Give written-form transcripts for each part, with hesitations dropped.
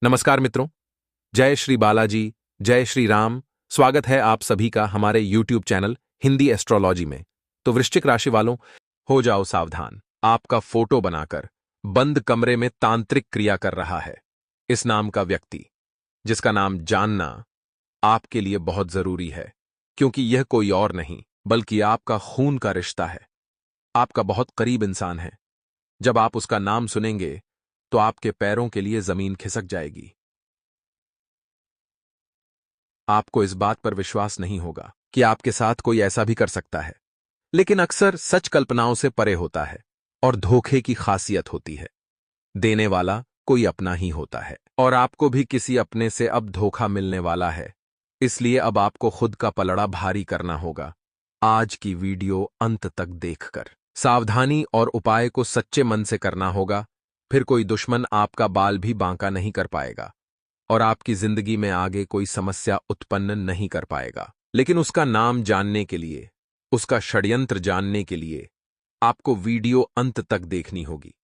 नमस्कार मित्रों। जय श्री बालाजी, जय श्री राम। स्वागत है आप सभी का हमारे YouTube चैनल हिंदी एस्ट्रोलॉजी में। तो वृश्चिक राशि वालों, हो जाओ सावधान। आपका फोटो बनाकर बंद कमरे में तांत्रिक क्रिया कर रहा है इस नाम का व्यक्ति, जिसका नाम जानना आपके लिए बहुत जरूरी है, क्योंकि यह कोई और नहीं बल्कि आपका खून का रिश्ता है, आपका बहुत करीब इंसान है। जब आप उसका नाम सुनेंगे तो आपके पैरों के लिए जमीन खिसक जाएगी। आपको इस बात पर विश्वास नहीं होगा कि आपके साथ कोई ऐसा भी कर सकता है, लेकिन अक्सर सच कल्पनाओं से परे होता है और धोखे की खासियत होती है। देने वाला कोई अपना ही होता है और आपको भी किसी अपने से अब धोखा मिलने वाला है। इसलिए अब आपको खुद का पलड़ा भारी करना होगा। आज की वीडियो अंत तक देखकर सावधानी और उपाय को सच्चे मन से करना होगा, फिर कोई दुश्मन आपका बाल भी बांका नहीं कर पाएगा और आपकी जिंदगी में आगे कोई समस्या उत्पन्न नहीं कर पाएगा। लेकिन उसका नाम जानने के लिए, उसका षड्यंत्र जानने के लिए आपको वीडियो अंत तक देखनी होगी।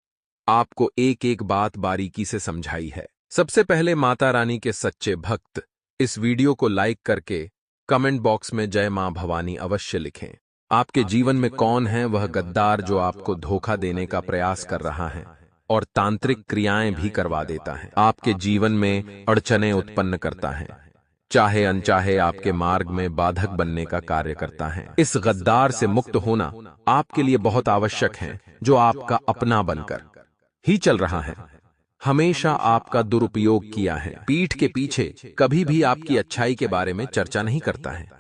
आपको एक एक बात बारीकी से समझाई है। सबसे पहले माता रानी के सच्चे भक्त इस वीडियो को लाइक करके कमेंट बॉक्स में जय मां भवानी अवश्य लिखें। आपके जीवन में कौन है वह गद्दार जो आपको धोखा देने का प्रयास कर रहा है और तांत्रिक क्रियाएं भी करवा देता है, आपके जीवन में अड़चनें उत्पन्न करता है, चाहे अनचाहे आपके मार्ग में बाधक बनने का कार्य करता है। इस गद्दार से मुक्त होना आपके लिए बहुत आवश्यक है, जो आपका अपना बनकर ही चल रहा है। हमेशा आपका दुरुपयोग किया है, पीठ के पीछे कभी भी आपकी अच्छाई के बारे में चर्चा नहीं करता है,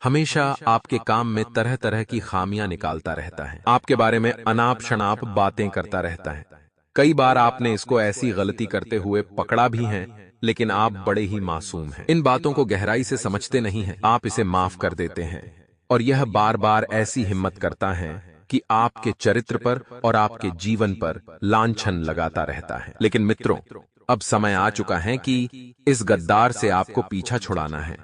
हमेशा आपके काम में तरह तरह की खामियां निकालता रहता है, आपके बारे में अनाप शनाप बातें करता रहता है। कई बार आपने इसको ऐसी गलती करते हुए पकड़ा भी है, लेकिन आप बड़े ही मासूम हैं, इन बातों को गहराई से समझते नहीं हैं, आप इसे माफ कर देते हैं और यह बार बार ऐसी हिम्मत करता है कि आपके चरित्र पर और आपके जीवन पर लांछन लगाता रहता है। लेकिन मित्रों, अब समय आ चुका है कि इस गद्दार से आपको पीछा छुड़ाना है।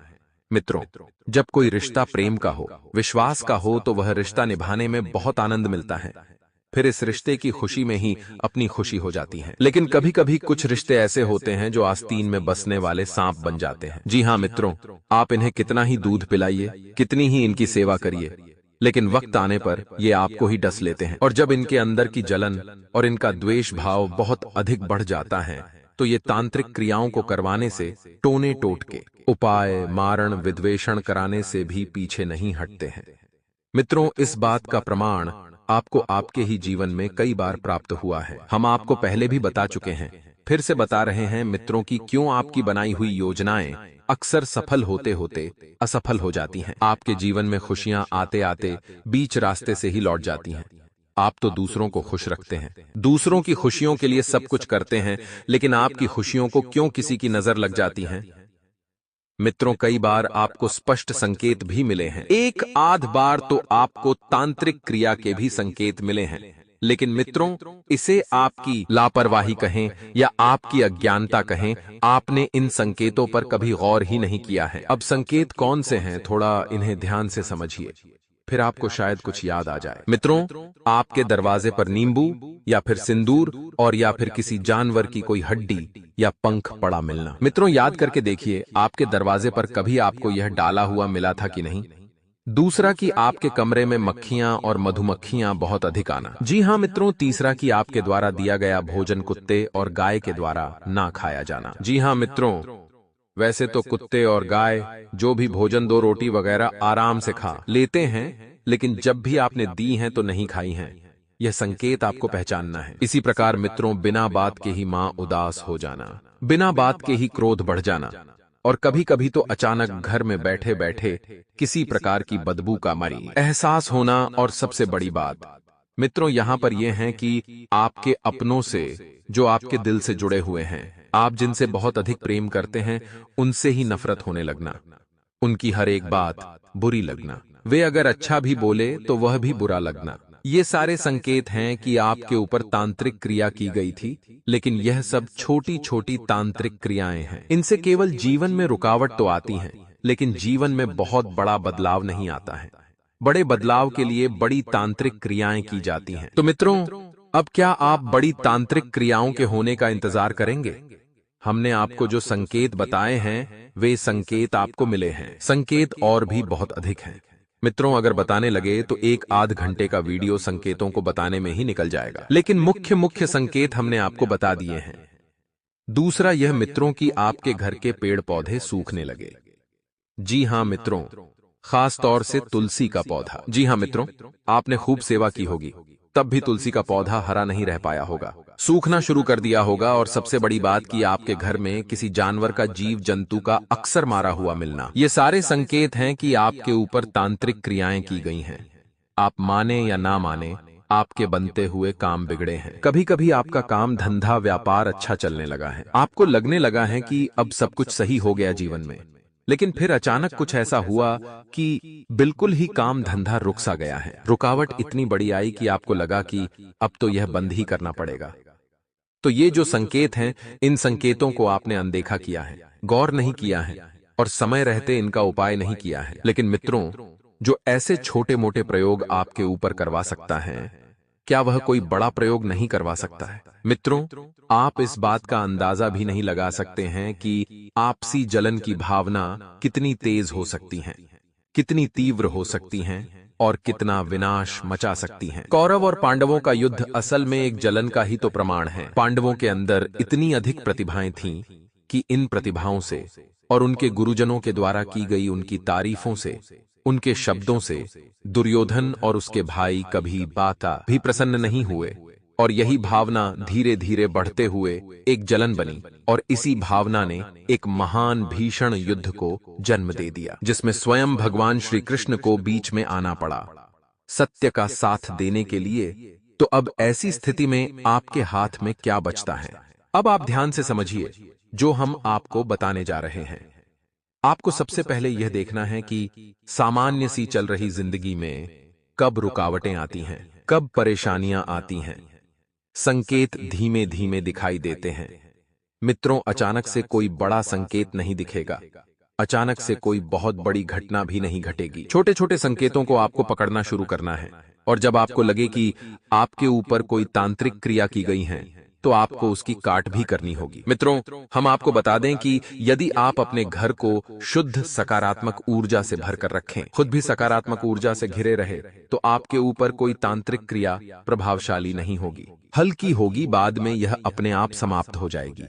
मित्रों, जब कोई रिश्ता प्रेम का हो, विश्वास का हो, तो वह रिश्ता निभाने में बहुत आनंद मिलता है। फिर इस रिश्ते की खुशी में ही अपनी खुशी हो जाती है। लेकिन कभी कभी कुछ रिश्ते ऐसे होते हैं जो आस्तीन में बसने वाले सांप बन जाते हैं। जी हाँ मित्रों, आप इन्हें कितना ही दूध पिलाइए, कितनी ही इनकी सेवा करिए, लेकिन वक्त आने पर ये आपको ही डस लेते हैं। और जब इनके अंदर की जलन और इनका द्वेष भाव बहुत अधिक बढ़ जाता है, तो ये तांत्रिक क्रियाओं को करवाने से, टोने टोटके, उपाय, मारण, विद्वेषण कराने से भी पीछे नहीं हटते हैं। मित्रों, इस बात का प्रमाण आपको आपके ही जीवन में कई बार प्राप्त हुआ है। हम आपको पहले भी बता चुके हैं, फिर से बता रहे हैं मित्रों की क्यों आपकी बनाई हुई योजनाएं अक्सर सफल होते होते असफल हो जाती हैं। आपके जीवन में खुशियां आते आते बीच रास्ते से ही लौट जाती हैं। आप तो दूसरों को खुश रखते हैं, दूसरों की खुशियों के लिए सब कुछ करते हैं, लेकिन आपकी खुशियों को क्यों किसी की नजर लग जाती है? मित्रों, कई बार आपको स्पष्ट संकेत भी मिले हैं, एक आध बार तो आपको तांत्रिक क्रिया के भी संकेत मिले हैं। लेकिन मित्रों, इसे आपकी लापरवाही कहें या आपकी अज्ञानता कहें, आपने इन संकेतों पर कभी गौर ही नहीं किया है। अब संकेत कौन से हैं, थोड़ा इन्हें ध्यान से समझिए, फिर आपको शायद कुछ याद आ जाए। मित्रों, आपके दरवाजे पर नींबू या फिर सिंदूर और या फिर किसी जानवर की कोई हड्डी या पंख पड़ा मिलना। मित्रों, याद करके देखिए, आपके दरवाजे पर कभी आपको यह डाला हुआ मिला था कि नहीं? दूसरा, कि आपके कमरे में मक्खियां और मधुमक्खियां बहुत अधिक आना। जी हाँ मित्रों। तीसरा, कि आपके द्वारा दिया गया भोजन कुत्ते और गाय के द्वारा ना खाया जाना। जी हाँ मित्रों, वैसे तो कुत्ते और गाय जो भी भोजन, दो रोटी वगैरह आराम से खा लेते हैं, लेकिन जब भी आपने दी हैं तो नहीं खाई हैं, यह संकेत आपको पहचानना है। इसी प्रकार मित्रों, बिना बात के ही मां उदास हो जाना, बिना बात के ही क्रोध बढ़ जाना, और कभी कभी तो अचानक घर में बैठे बैठे किसी प्रकार की बदबू का मरी एहसास होना। और सबसे बड़ी बात मित्रों यहां पर यह है कि आपके अपनों से, जो आपके दिल से जुड़े हुए हैं, आप जिनसे बहुत अधिक प्रेम करते हैं, उनसे ही नफरत होने लगना, उनकी हर एक बात बुरी लगना, वे अगर अच्छा भी बोले तो वह भी बुरा लगना। ये सारे संकेत हैं कि आपके ऊपर तांत्रिक क्रिया की गई थी। लेकिन यह सब छोटी छोटी तांत्रिक क्रियाएं हैं, इनसे केवल जीवन में रुकावट तो आती है, लेकिन जीवन में बहुत बड़ा बदलाव नहीं आता है। बड़े बदलाव के लिए बड़ी तांत्रिक क्रियाएं की जाती हैं। तो मित्रों, अब क्या आप बड़ी तांत्रिक क्रियाओं के होने का इंतजार करेंगे? हमने आपको जो संकेत बताए हैं वे संकेत आपको मिले हैं। संकेत और भी बहुत अधिक हैं। मित्रों, अगर बताने लगे तो एक आध घंटे का वीडियो संकेतों को बताने में ही निकल जाएगा, लेकिन मुख्य मुख्य संकेत हमने आपको बता दिए हैं। दूसरा यह मित्रों कि आपके घर के पेड़ पौधे सूखने लगे। जी हां मित्रों, खास तौर से तुलसी का पौधा। जी हां मित्रों, आपने खूब सेवा की होगी, तब भी तुलसी का पौधा हरा नहीं रह पाया होगा, सूखना शुरू कर दिया होगा। और सबसे बड़ी बात कि आपके घर में किसी जानवर का, जीव जंतु का अक्सर मारा हुआ मिलना, ये सारे संकेत हैं कि आपके ऊपर तांत्रिक क्रियाएं की गई हैं। आप माने या ना माने, आपके बनते हुए काम बिगड़े हैं। कभी कभी आपका काम धंधा व्यापार अच्छा चलने लगा है, आपको लगने लगा है कि अब सब कुछ सही हो गया जीवन में, लेकिन फिर अचानक कुछ ऐसा हुआ कि बिल्कुल ही काम धंधा रुक सा गया है। रुकावट इतनी बड़ी आई कि आपको लगा कि अब तो यह बंद ही करना पड़ेगा। तो ये जो संकेत हैं, इन संकेतों को आपने अनदेखा किया है, गौर नहीं किया है और समय रहते इनका उपाय नहीं किया है। लेकिन मित्रों, जो ऐसे छोटे मोटे प्रयोग आपके ऊपर करवा सकता है, क्या वह कोई बड़ा प्रयोग नहीं करवा सकता है? मित्रों, आप इस बात का अंदाजा भी नहीं लगा सकते हैं कि आपसी जलन की भावना कितनी तेज हो सकती है, कितनी तीव्र हो सकती हैं और कितना विनाश मचा सकती हैं। कौरव और पांडवों का युद्ध असल में एक जलन का ही तो प्रमाण है। पांडवों के अंदर इतनी अधिक प्रतिभाएं थीं कि इन प्रतिभाओं से और उनके गुरुजनों के द्वारा की गई उनकी तारीफों से, उनके शब्दों से दुर्योधन और उसके भाई कभी बाता भी प्रसन्न नहीं हुए। और यही भावना धीरे धीरे बढ़ते हुए एक जलन बनी और इसी भावना ने एक महान भीषण युद्ध को जन्म दे दिया, जिसमें स्वयं भगवान श्री कृष्ण को बीच में आना पड़ा सत्य का साथ देने के लिए। तो अब ऐसी स्थिति में आपके हाथ में क्या बचता है? अब आप ध्यान से समझिए जो हम आपको बताने जा रहे हैं। आपको सबसे पहले यह देखना है कि सामान्य सी चल रही जिंदगी में कब रुकावटें आती हैं, कब परेशानियां आती हैं। संकेत धीमे धीमे दिखाई देते हैं। मित्रों, अचानक से कोई बड़ा संकेत नहीं दिखेगा, अचानक से कोई बहुत बड़ी घटना भी नहीं घटेगी। छोटे छोटे संकेतों को आपको पकड़ना शुरू करना है, और जब आपको लगे कि आपके ऊपर कोई तांत्रिक क्रिया की गई है, तो आपको उसकी काट भी करनी होगी। मित्रों, हम आपको बता दें कि यदि आप अपने घर को शुद्ध सकारात्मक ऊर्जा से भरकर रखें, खुद भी सकारात्मक ऊर्जा से घिरे रहे, तो आपके ऊपर कोई तांत्रिक क्रिया प्रभावशाली नहीं होगी, हल्की होगी, बाद में यह अपने आप समाप्त हो जाएगी।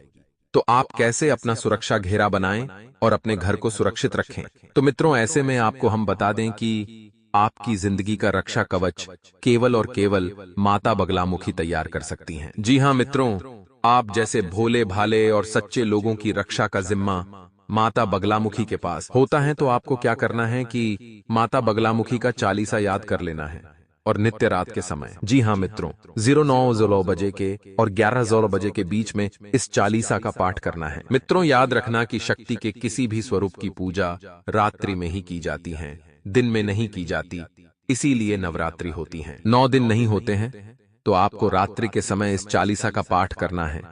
तो आप कैसे अपना सुरक्षा घेरा बनाएं और अपने घर को सुरक्षित रखें? तो मित्रों, ऐसे में आपको हम बता दें कि आपकी जिंदगी का रक्षा कवच केवल और केवल माता बगलामुखी तैयार कर सकती हैं। जी हां मित्रों, आप जैसे भोले भाले और सच्चे लोगों की रक्षा का जिम्मा माता बगलामुखी के पास होता है। तो आपको क्या करना है कि माता बगलामुखी का चालीसा याद कर लेना है, और नित्य रात के समय, जी हां मित्रों, 09:00 बजे के और 11:00 बजे के बीच में इस चालीसा का पाठ करना है। मित्रों, याद रखना कि शक्ति के किसी भी स्वरूप की पूजा रात्रि में ही की जाती है, दिन में नहीं की जाती, इसीलिए नवरात्रि होती हैं। 9 दिन नहीं होते हैं, तो आपको रात्रि के समय इस चालीसा का पाठ करना है।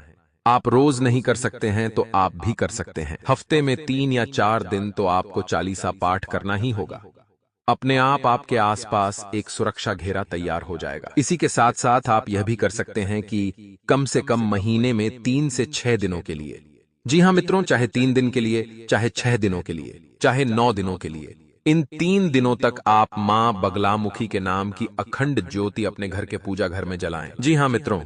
आप रोज नहीं कर सकते हैं तो आप भी कर सकते हैं। हफ्ते में 3 या 4 दिन तो आपको चालीसा पाठ करना ही होगा। अपने आप आपके आसपास एक सुरक्षा घेरा तैयार हो जाएगा। इसी के साथ साथ आप यह भी कर सकते हैं कि कम से कम महीने में 3 से 6 दिनों के लिए, जी हां मित्रों, चाहे 3 दिन के लिए, चाहे 6 दिनों के लिए, चाहे 9 दिनों के लिए, इन 3 दिनों तक आप मां बगलामुखी के नाम की अखंड ज्योति अपने घर के पूजा घर में जलाएं। जी हां मित्रों,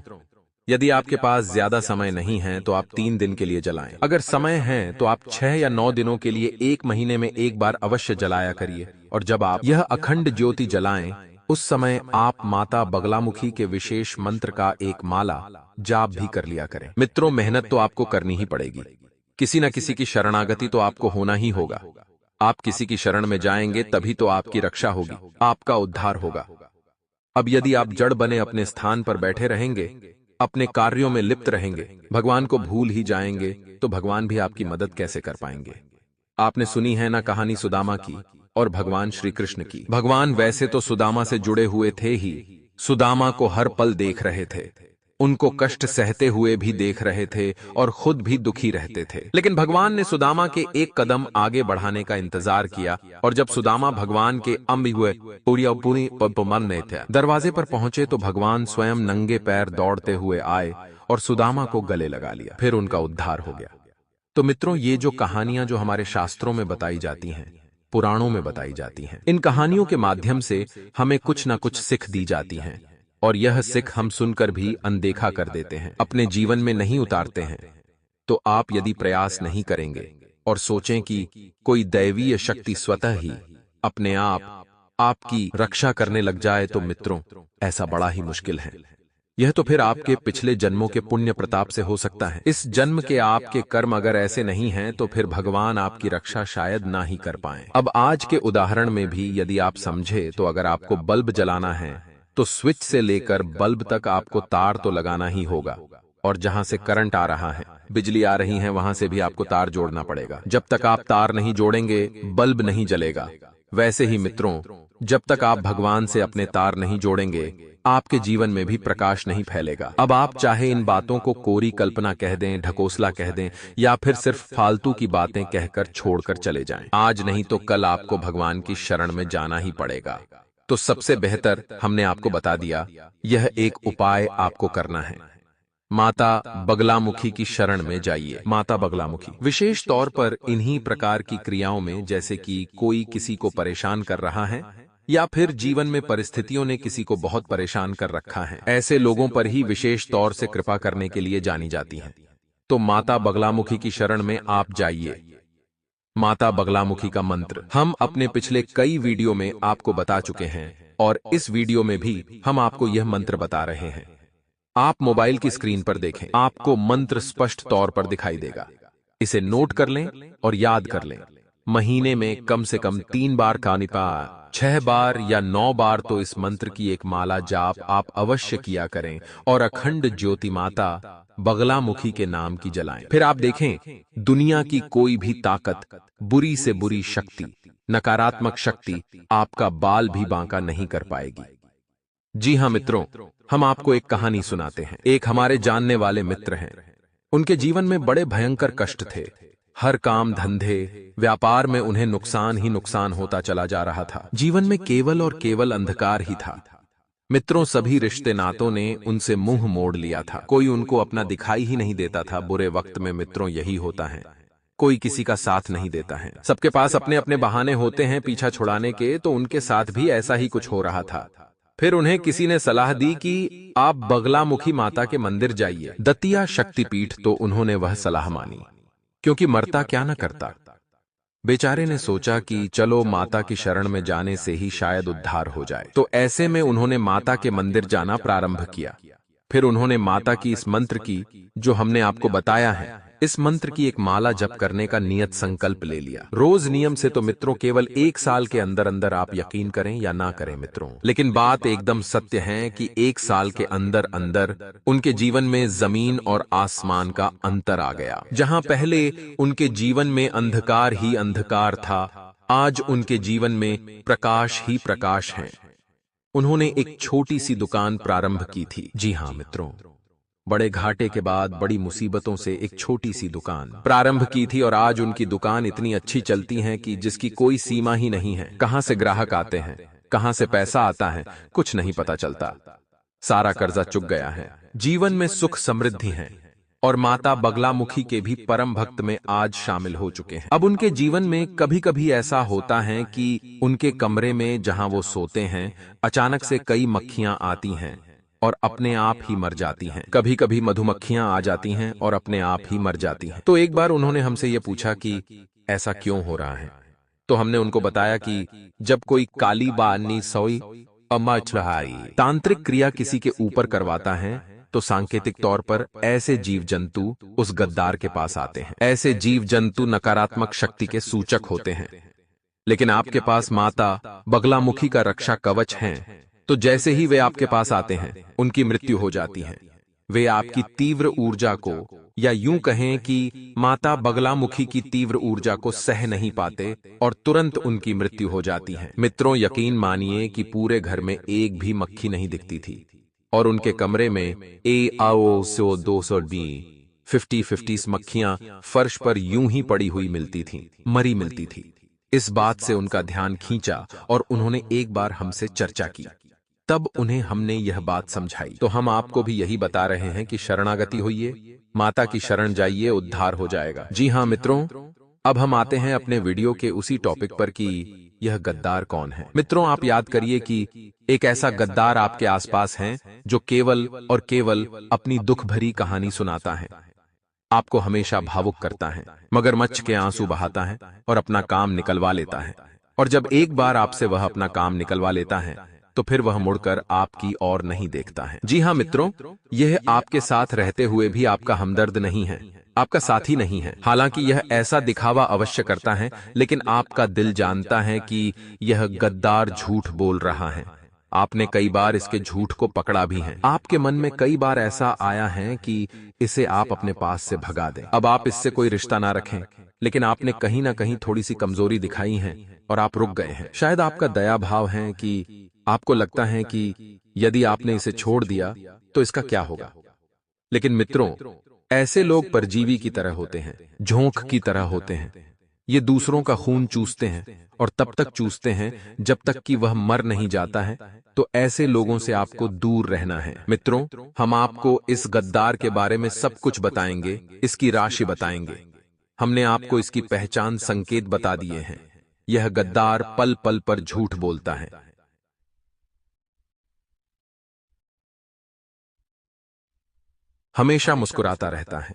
यदि आपके पास ज्यादा समय नहीं है तो आप 3 दिन के लिए जलाएं। अगर समय है तो आप 6 या 9 दिनों के लिए 1 महीने में एक बार अवश्य जलाया करिए। और जब आप यह अखंड ज्योति जलाएं, उस समय आप माता बगलामुखी के विशेष मंत्र का एक माला जाप भी कर लिया करें। मित्रों, मेहनत तो आपको करनी ही पड़ेगी, किसी न किसी की शरणागति तो आपको होना ही होगा। आप किसी की शरण में जाएंगे तभी तो आपकी रक्षा होगी, आपका उद्धार होगा। अब यदि आप जड़ बने अपने स्थान पर बैठे रहेंगे, अपने कार्यों में लिप्त रहेंगे, भगवान को भूल ही जाएंगे, तो भगवान भी आपकी मदद कैसे कर पाएंगे? आपने सुनी है ना कहानी सुदामा की और भगवान श्री कृष्ण की। भगवान वैसे तो सुदामा से जुड़े हुए थे ही, सुदामा को हर पल देख रहे थे, उनको कष्ट सहते हुए भी देख रहे थे और खुद भी दुखी रहते थे। लेकिन भगवान ने सुदामा के एक कदम आगे बढ़ाने का इंतजार किया, और जब सुदामा भगवान के दरवाजे पर पहुंचे तो भगवान स्वयं नंगे पैर दौड़ते हुए आए और सुदामा को गले लगा लिया। फिर उनका उद्धार हो गया। तो मित्रों, ये जो कहानियां जो हमारे शास्त्रों में बताई जाती हैं, पुराणों में बताई जाती हैं, इन कहानियों के माध्यम से हमें कुछ ना कुछ सिख दी जाती हैं, और यह सिख हम सुनकर भी अनदेखा कर देते हैं, अपने जीवन में नहीं उतारते हैं। तो आप यदि प्रयास नहीं करेंगे और सोचें कि कोई दैवीय शक्ति स्वतः ही अपने आप आपकी रक्षा करने लग जाए, तो मित्रों, ऐसा बड़ा ही मुश्किल है। यह तो फिर आपके पिछले जन्मों के पुण्य प्रताप से हो सकता है। इस जन्म के आपके कर्म अगर ऐसे नहीं हैं, तो फिर भगवान आपकी रक्षा शायद ना ही कर पाएं। अब आज के उदाहरण में भी यदि आप समझे, तो अगर आपको बल्ब जलाना है तो स्विच से लेकर बल्ब तक आपको तार तो लगाना ही होगा, और जहां से करंट आ रहा है, बिजली आ रही है, वहां से भी आपको तार जोड़ना पड़ेगा। जब तक आप तार नहीं जोड़ेंगे, बल्ब नहीं जलेगा। वैसे ही मित्रों, जब तक आप भगवान से अपने तार नहीं जोड़ेंगे, आपके जीवन में भी प्रकाश नहीं फैलेगा। अब आप चाहे इन बातों को कोरी कल्पना कह दें, ढकोसला कह दें, या फिर सिर्फ फालतू की बातें कहकर छोड़कर चले जाएं, आज नहीं तो कल आपको भगवान की शरण में जाना ही पड़ेगा। तो सबसे बेहतर हमने आपको बता दिया, यह एक उपाय आपको करना है। माता बगलामुखी की शरण में जाइए। माता बगलामुखी विशेष तौर पर इन्हीं प्रकार की क्रियाओं में, जैसे कि कोई किसी को परेशान कर रहा है या फिर जीवन में परिस्थितियों ने किसी को बहुत परेशान कर रखा है, ऐसे लोगों पर ही विशेष तौर से कृपा करने के लिए जानी जाती हैं। तो माता बगलामुखी की शरण में आप जाइए। माता बगलामुखी का मंत्र हम अपने पिछले कई वीडियो में आपको बता चुके हैं, और इस वीडियो में भी हम आपको यह मंत्र बता रहे हैं। आप मोबाइल की स्क्रीन पर देखें, आपको मंत्र स्पष्ट तौर पर दिखाई देगा। इसे नोट कर लें और याद कर लें। महीने में कम से कम 3 बार का निपात, 6 बार या 9 बार तो इस मंत्र की एक माला जाप आप अवश्य किया करें, और अखंड ज्योति माता बगलामुखी के नाम की जलाएं। फिर आप देखें, दुनिया की कोई भी ताकत, बुरी से बुरी शक्ति, नकारात्मक शक्ति आपका बाल भी बांका नहीं कर पाएगी। जी हाँ मित्रों, हम आपको एक कहानी सुनाते हैं। एक हमारे जानने वाले मित्र हैं, उनके जीवन में बड़े भयंकर कष्ट थे। हर काम धंधे व्यापार में उन्हें नुकसान ही नुकसान होता चला जा रहा था। जीवन में केवल और केवल अंधकार ही था। मित्रों, सभी रिश्ते नातों ने उनसे मुंह मोड़ लिया था। कोई उनको अपना दिखाई ही नहीं देता था। बुरे वक्त में मित्रों यही होता है, कोई किसी का साथ नहीं देता है। सबके पास अपने अपने बहाने होते हैं पीछा छुड़ाने के, तो उनके साथ भी ऐसा ही कुछ हो रहा था। फिर उन्हें किसी ने सलाह दी कि आप बगलामुखी माता के मंदिर जाइए, दतिया शक्तिपीठ। तो उन्होंने वह सलाह मानी, क्योंकि मरता क्या न करता। बेचारे ने सोचा कि चलो माता की शरण में जाने से ही शायद उद्धार हो जाए। तो ऐसे में उन्होंने माता के मंदिर जाना प्रारंभ किया। फिर उन्होंने माता की इस मंत्र की, जो हमने आपको बताया है, इस मंत्र की एक माला जप करने का नियत संकल्प ले लिया। रोज नियम से तो मित्रों केवल 1 साल के अंदर अंदर, आप यकीन करें या ना करें मित्रों, लेकिन बात एकदम सत्य है कि 1 साल के अंदर अंदर उनके जीवन में जमीन और आसमान का अंतर आ गया। जहां पहले उनके जीवन में अंधकार ही अंधकार था, आज उनके जीवन में प्रकाश ही प्रकाश है। उन्होंने एक छोटी सी दुकान प्रारंभ की थी। जी हाँ मित्रों, बड़े घाटे के बाद, बड़ी मुसीबतों से एक छोटी सी दुकान प्रारंभ की थी, और आज उनकी दुकान इतनी अच्छी चलती है कि जिसकी कोई सीमा ही नहीं है। कहां से ग्राहक आते हैं, कहां से पैसा आता है, कुछ नहीं पता चलता। सारा कर्जा चुक गया है, जीवन में सुख समृद्धि है, और माता बगलामुखी के भी परम भक्त में आज शामिल हो चुके हैं। अब उनके जीवन में कभी कभी ऐसा होता है कि उनके कमरे में जहां वो सोते हैं, अचानक से कई मक्खियां आती हैं और अपने आप ही मर जाती हैं। कभी कभी मधुमक्खियां आ जाती हैं और अपने आप ही मर जाती हैं। तो एक बार उन्होंने हमसे ये पूछा कि ऐसा क्यों हो रहा है। तो हमने उनको बताया कि जब कोई काली बानी सोई तांत्रिक क्रिया किसी के ऊपर करवाता है, तो सांकेतिक तौर पर ऐसे जीव जंतु उस गद्दार के पास आते हैं। ऐसे जीव जंतु नकारात्मक शक्ति के सूचक होते हैं। लेकिन आपके पास माता बगलामुखी का रक्षा कवच है, तो जैसे ही वे आपके पास आते हैं, उनकी मृत्यु हो जाती है। वे आपकी तीव्र ऊर्जा को, या यूं कहें कि माता बगलामुखी की तीव्र ऊर्जा को सह नहीं पाते और तुरंत उनकी मृत्यु हो जाती है। मित्रों, यकीन मानिए कि पूरे घर में एक भी मक्खी नहीं दिखती थी, और उनके कमरे में 50-50 मक्खियां फर्श पर यूं ही पड़ी हुई मिलती थीं, मरी मिलती थी। इस बात से उनका ध्यान खींचा और उन्होंने एक बार हमसे चर्चा की। तब उन्हें हमने यह बात समझाई। तो हम आपको भी यही बता रहे हैं कि शरणागति होइए, माता की शरण जाइए, उद्धार हो जाएगा। जी हाँ मित्रों, अब हम आते हैं अपने वीडियो के उसी टॉपिक पर कि यह गद्दार कौन है। मित्रों, आप याद करिए कि एक ऐसा गद्दार आपके आसपास है जो केवल और केवल अपनी दुख भरी कहानी सुनाता है, आपको हमेशा भावुक करता है, मगरमच्छ के आंसू बहाता है और अपना काम निकलवा लेता है। और जब एक बार आपसे वह अपना काम निकलवा लेता है तो फिर वह मुड़कर आपकी ओर नहीं देखता है। जी हाँ मित्रों, यह आपके साथ रहते हुए भी आपका हमदर्द नहीं है, आपका साथी नहीं है। हालांकि यह ऐसा दिखावा अवश्य करता है, लेकिन आपका दिल जानता है कि यह गद्दार झूठ बोल रहा है। आपने कई बार इसके झूठ को पकड़ा भी है। आपके मन में कई बार ऐसा आया है कि इसे आप अपने पास से भगा दें, अब आप इससे कोई रिश्ता ना रखें, लेकिन आपने कहीं ना कहीं थोड़ी सी कमजोरी दिखाई है और आप रुक गए हैं। शायद आपका दया भाव है कि आपको लगता है कि यदि आपने इसे छोड़ दिया तो इसका क्या होगा। लेकिन मित्रों, ऐसे लोग परजीवी की तरह होते हैं, झोंक की तरह होते हैं। ये दूसरों का खून चूसते हैं और तब तक चूसते हैं जब तक कि वह मर नहीं जाता है। तो ऐसे लोगों से आपको दूर रहना है। मित्रों, हम आपको इस गद्दार के बारे में सब कुछ बताएंगे, इसकी राशि बताएंगे। हमने आपको इसकी पहचान संकेत बता दिए हैं। यह गद्दार पल पल पर झूठ बोलता है, हमेशा मुस्कुराता रहता है।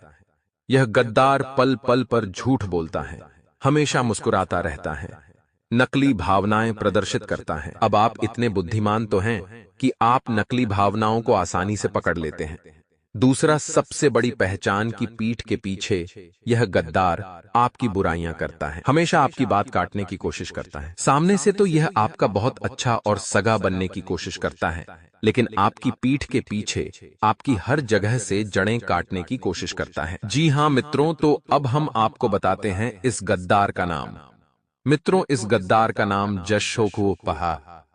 यह गद्दार पल पल पर झूठ बोलता है, हमेशा मुस्कुराता रहता है, नकली भावनाएं प्रदर्शित करता है। अब आप इतने बुद्धिमान तो हैं कि आप नकली भावनाओं को आसानी से पकड़ लेते हैं। दूसरा सबसे बड़ी पहचान की पीठ के पीछे यह गद्दार आपकी बुराइयां करता है, हमेशा आपकी बात काटने की कोशिश करता है। सामने से तो यह आपका बहुत अच्छा और सगा बनने की कोशिश करता है, लेकिन आपकी पीठ के पीछे आपकी हर जगह से जड़ें काटने की कोशिश करता है। जी हाँ मित्रों, तो अब हम आपको बताते हैं इस गद्दार का नाम। मित्रों, इस गद्दार का नाम जशोकुपहा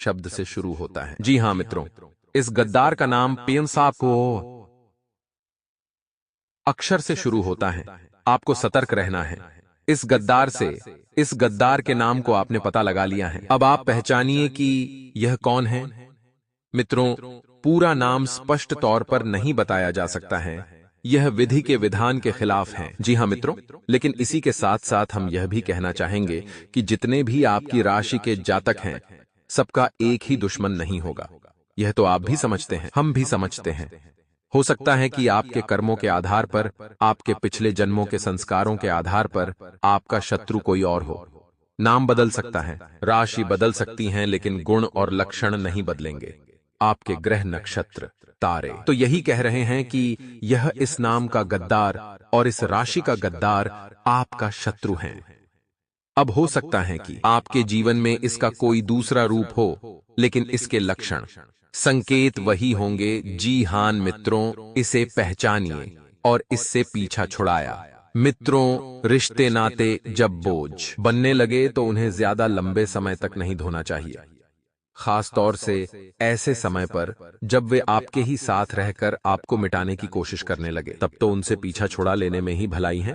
शब्द से शुरू होता है। जी हाँ मित्रों, इस गद्दार का नाम पेंसाको अक्षर से शुरू होता है। आपको सतर्क रहना है। इस गद्दार के नाम को आपने पता लगा लिया है। अब आप पहचानिए कि यह कौन है। मित्रों, पूरा नाम स्पष्ट तौर पर नहीं बताया जा सकता है, यह विधि के विधान के खिलाफ है। जी हाँ मित्रों, लेकिन इसी के साथ साथ हम यह भी कहना चाहेंगे कि जितने भी आपकी राशि के जातक हैं, सबका एक ही दुश्मन नहीं होगा। यह तो आप भी समझते हैं, हम भी समझते हैं। हो सकता है कि आपके कर्मों के आधार पर, आपके पिछले जन्मों के संस्कारों के आधार पर आपका शत्रु कोई और हो। नाम बदल सकता है, राशि बदल सकती हैं, लेकिन गुण और लक्षण नहीं बदलेंगे। आपके ग्रह, नक्षत्र, तारे तो यही कह रहे हैं कि यह इस नाम का गद्दार और इस राशि का गद्दार आपका शत्रु है। अब हो सकता है कि आपके जीवन में इसका कोई दूसरा रूप हो, लेकिन इसके लक्षण, संकेत वही होंगे। जी हां मित्रों, इसे पहचानिए और इससे पीछा छुड़ाया। मित्रों, रिश्ते नाते जब बोझ बनने लगे तो उन्हें ज्यादा लंबे समय तक नहीं धोना चाहिए, खास तौर से ऐसे समय पर जब वे आपके ही साथ रहकर आपको मिटाने की कोशिश करने लगे। तब तो उनसे पीछा छुड़ा लेने में ही भलाई है।